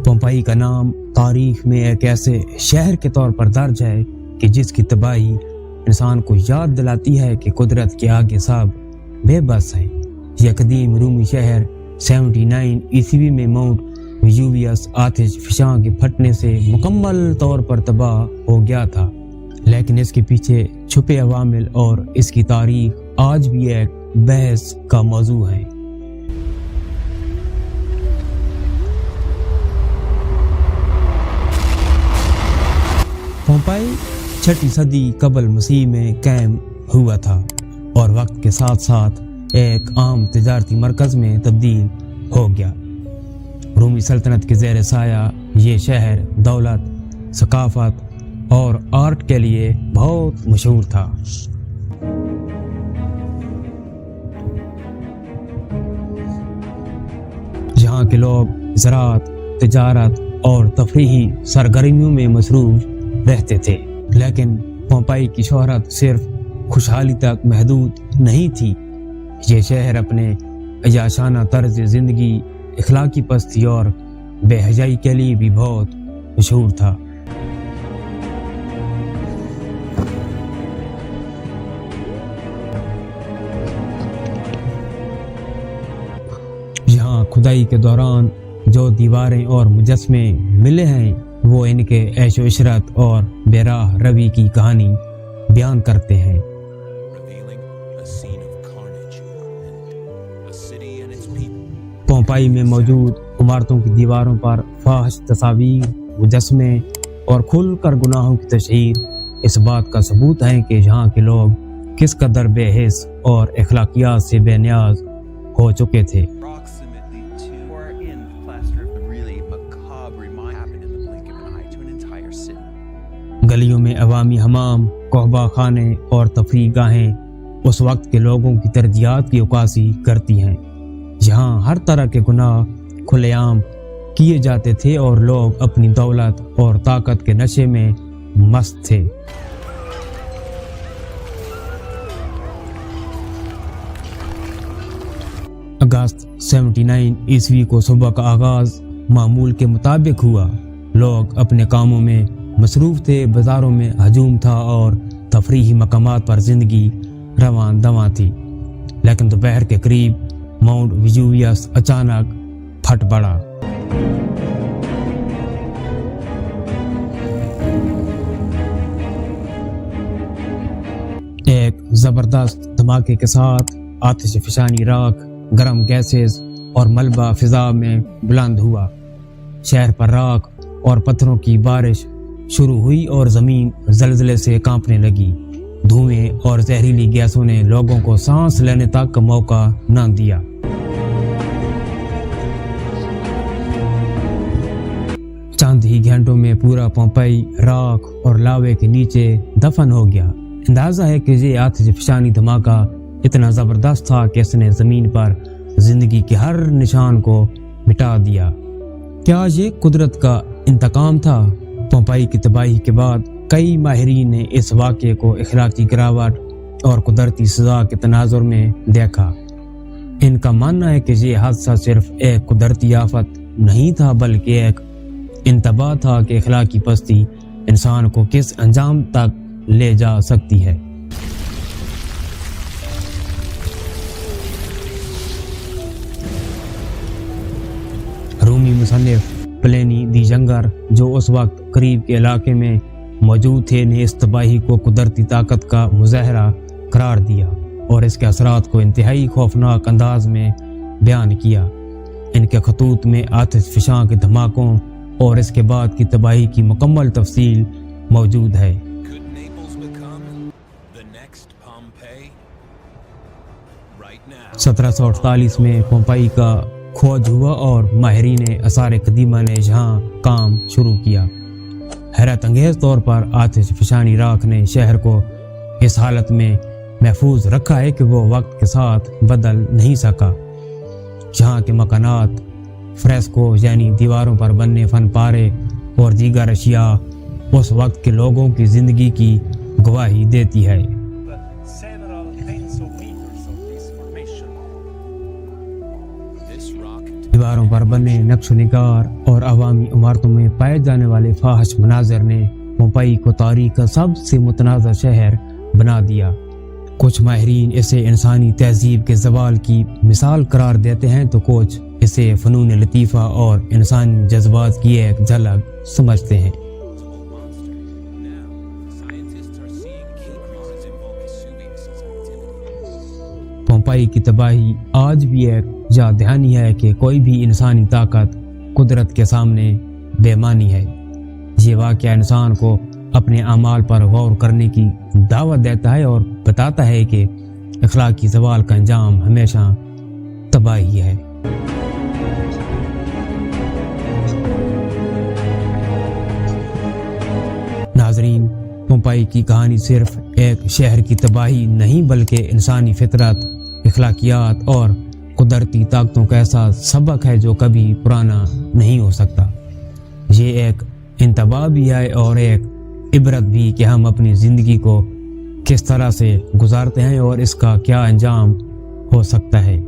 پومپئی کا نام تاریخ میں ایک ایسے شہر کے طور پر درج ہے کہ جس کی تباہی انسان کو یاد دلاتی ہے کہ قدرت کے آگے سب بے بس ہیں۔ یہ قدیم رومی شہر 79 عیسوی میں ماؤنٹ ویزوویس آتش فشاں کے پھٹنے سے مکمل طور پر تباہ ہو گیا تھا، لیکن اس کے پیچھے چھپے عوامل اور اس کی تاریخ آج بھی ایک بحث کا موضوع ہے۔ پومپئی 6 صدی قبل مسیح میں قائم ہوا تھا اور وقت کے ساتھ ساتھ ایک عام تجارتی مرکز میں تبدیل ہو گیا۔ رومی سلطنت کے زیر سایہ یہ شہر دولت، ثقافت اور آرٹ کے لیے بہت مشہور تھا۔ جہاں کے لوگ زراعت، تجارت اور تفریحی سرگرمیوں میں مصروف رہتے تھے، لیکن پومپئی کی شہرت صرف خوشحالی تک محدود نہیں تھی۔ یہ شہر اپنے عیاشانہ طرز زندگی، اخلاقی پستی اور بے حیائی کے لیے بھی بہت مشہور تھا۔ یہاں کھدائی کے دوران جو دیواریں اور مجسمے ملے ہیں وہ ان کے عیش و عشرت اور بے راہ روی کی کہانی بیان کرتے ہیں۔ پومپئی میں موجود عمارتوں کی دیواروں پر فاحش تصاویر، مجسمے اور کھل کر گناہوں کی تشہیر اس بات کا ثبوت ہے کہ یہاں کے لوگ کس قدر بے حس اور اخلاقیات سے بے نیاز ہو چکے تھے۔ گلیوں میں عوامی حمام، قہوہ خانے اور تفریح گاہیں اس وقت کے لوگوں کی ترجیحات کی عکاسی کرتی ہیں۔ یہاں ہر طرح کے گناہ کھلے عام کیے جاتے تھے اور لوگ اپنی دولت اور طاقت کے نشے میں مست تھے۔ اگست 79 عیسوی کو صبح کا آغاز معمول کے مطابق ہوا۔ لوگ اپنے کاموں میں مصروف تھے، بازاروں میں ہجوم تھا اور تفریحی مقامات پر زندگی رواں دواں تھی، لیکن دوپہر کے قریب ماؤنٹ ویزوویس اچانک پھٹ پڑا۔ ایک زبردست دھماکے کے ساتھ آتش فشانی راکھ، گرم گیسز اور ملبہ فضا میں بلند ہوا۔ شہر پر راکھ اور پتھروں کی بارش شروع ہوئی اور زمین زلزلے سے کانپنے لگی۔ دھوئیں اور زہریلی گیسوں نے لوگوں کو سانس لینے تک کا موقع نہ دیا۔ چند ہی گھنٹوں میں پورا پومپئی راکھ اور لاوے کے نیچے دفن ہو گیا۔ اندازہ ہے کہ یہ آتش فشانی دھماکہ اتنا زبردست تھا کہ اس نے زمین پر زندگی کے ہر نشان کو مٹا دیا۔ کیا یہ قدرت کا انتقام تھا؟ پومپئی کی تباہی کے بعد کئی ماہرین نے اس واقعے کو اخلاقی گراوٹ اور قدرتی سزا کے تناظر میں دیکھا۔ ان کا ماننا ہے کہ یہ حادثہ صرف ایک قدرتی آفت نہیں تھا بلکہ ایک انتباہ تھا کہ اخلاقی پستی انسان کو کس انجام تک لے جا سکتی ہے۔ رومی مصنف پلینی دی ینگر جو اس وقت قریب کے علاقے میں موجود تھے نے اس تباہی کو قدرتی طاقت کا مظاہرہ قرار دیا اور اس کے اثرات کو انتہائی خوفناک انداز میں بیان کیا۔ ان کے خطوط میں آتش فشاں کے دھماکوں اور اس کے بعد کی تباہی کی مکمل تفصیل موجود ہے۔ 1748 میں پومپئی کا کھوج ہوا اور ماہرین آثار قدیمہ نے یہاں کام شروع کیا۔ حیرت انگیز طور پر آتش فشانی راکھ نے شہر کو اس حالت میں محفوظ رکھا ہے کہ وہ وقت کے ساتھ بدل نہیں سکا۔ یہاں کے مکانات، فریسکو یعنی دیواروں پر بننے فن پارے اور دیگر اشیاء اس وقت کے لوگوں کی زندگی کی گواہی دیتی ہے۔ دیواروں پر بنے نقش و نگار اور عوامی عمارتوں میں پائے جانے والے فاحش مناظر نے پومپئی کو تاریخ کا سب سے متنازع شہر بنا دیا۔ کچھ ماہرین اسے انسانی تہذیب کے زوال کی مثال قرار دیتے ہیں تو کچھ اسے فنون لطیفہ اور انسانی جذبات کی ایک جھلک سمجھتے ہیں۔ پومپئی کی تباہی آج بھی ایک یاد دہانی ہے کہ کوئی بھی انسانی طاقت قدرت کے سامنے بے معنی ہے۔ یہ واقعہ انسان کو اپنے اعمال پر غور کرنے کی دعوت دیتا ہے اور بتاتا ہے کہ اخلاقی زوال کا انجام ہمیشہ تباہی ہے۔ ناظرین، پومپئی کی کہانی صرف ایک شہر کی تباہی نہیں بلکہ انسانی فطرت، اخلاقیات اور قدرتی طاقتوں کا ایسا سبق ہے جو کبھی پرانا نہیں ہو سکتا۔ یہ ایک انتباہ بھی ہے اور ایک عبرت بھی کہ ہم اپنی زندگی کو کس طرح سے گزارتے ہیں اور اس کا کیا انجام ہو سکتا ہے۔